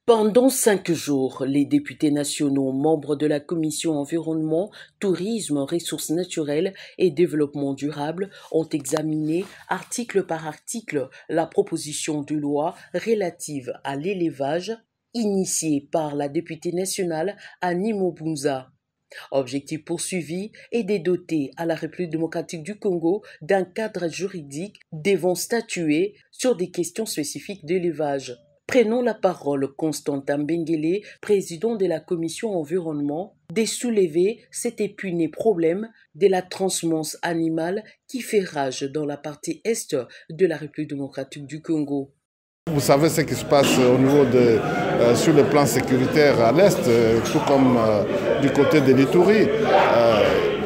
Pendant 5 jours, les députés nationaux membres de la Commission environnement, tourisme, ressources naturelles et développement durable ont examiné article par article la proposition de loi relative à l'élevage initiée par la députée nationale Annie Mobunza. Objectif poursuivi est de doter à la République démocratique du Congo d'un cadre juridique devant statuer sur des questions spécifiques d'élevage. Prenons la parole, Constantin Benguele, président de la commission environnement, de soulever cet épineux problème de la transhumance animale qui fait rage dans la partie est de la République démocratique du Congo. Vous savez ce qui se passe au niveau sur le plan sécuritaire à l'Est, tout comme du côté de l'Ituri.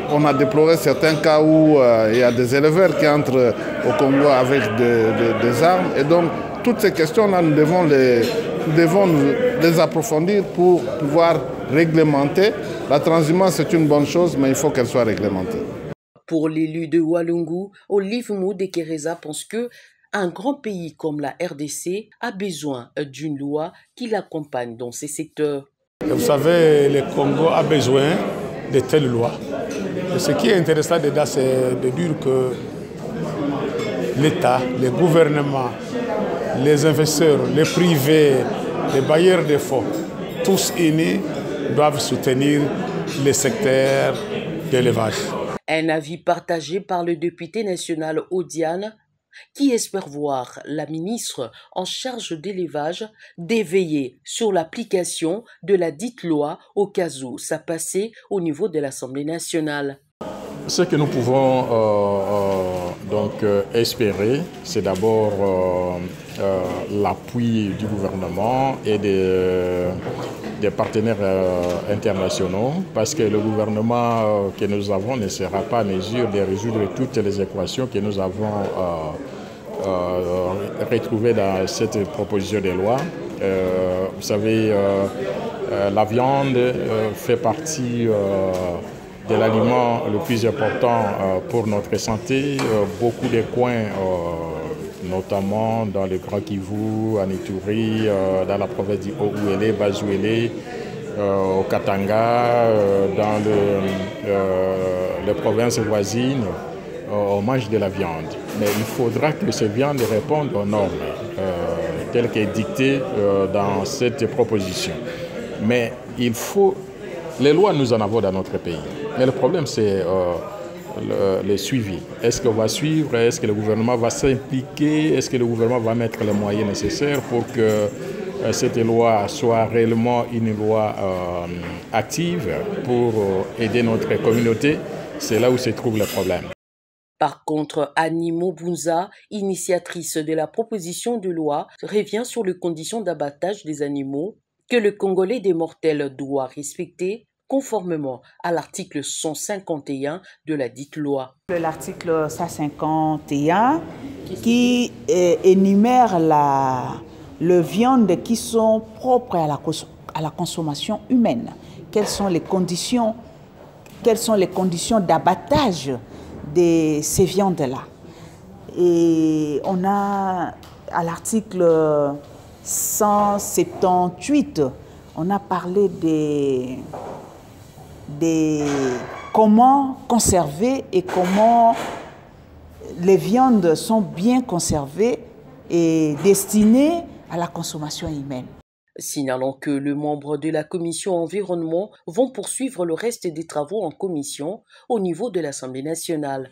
On a déploré certains cas où il y a des éleveurs qui entrent au Congo avec des armes. Et donc, toutes ces questions-là, nous devons les approfondir pour pouvoir réglementer. La transhumance, c'est une bonne chose, mais il faut qu'elle soit réglementée. Pour l'élu de Walungu, Olive Moudekereza pense que un grand pays comme la RDC a besoin d'une loi qui l'accompagne dans ces secteurs. Vous savez, le Congo a besoin de telles lois. Et ce qui est intéressant dedans, c'est de dire que l'État, le gouvernement, les investisseurs, les privés, les bailleurs de fonds, tous unis doivent soutenir les secteurs d'élevage. Un avis partagé par le député national Odiane, qui espère voir la ministre en charge d'élevage d'éveiller sur l'application de la dite loi au cas où ça passait au niveau de l'Assemblée nationale. Ce que nous pouvons espérer, c'est d'abord l'appui du gouvernement et des partenaires internationaux, parce que le gouvernement que nous avons ne sera pas en mesure de résoudre toutes les équations que nous avons retrouvées dans cette proposition de loi. Vous savez, la viande fait partie de l'aliment le plus important pour notre santé. Beaucoup de coins, notamment dans le Grand Kivu, en Ituri, dans la province du Haut-Ouélé, Bas-Ouélé, au Katanga, dans les provinces voisines, on mange de la viande. Mais il faudra que ces viandes répondent aux normes telles qu'elles dictées dans cette proposition. Mais il faut... Les lois, nous en avons dans notre pays. Mais le problème, c'est le suivi. Est-ce qu'on va suivre? Est-ce que le gouvernement va s'impliquer? Est-ce que le gouvernement va mettre les moyens nécessaires pour que cette loi soit réellement une loi active pour aider notre communauté? C'est là où se trouve le problème. Par contre, Annie Mobunza, initiatrice de la proposition de loi, revient sur les conditions d'abattage des animaux que le Congolais des mortels doit respecter conformément à l'article 151 de la dite loi. L'article 151 qui énumère les viandes qui sont propres à la consommation humaine. Quelles sont les conditions d'abattage de ces viandes-là? Et on a à l'article 178, on a parlé de comment conserver et comment les viandes sont bien conservées et destinées à la consommation humaine. Signalant que les membres de la commission environnement vont poursuivre le reste des travaux en commission au niveau de l'Assemblée nationale.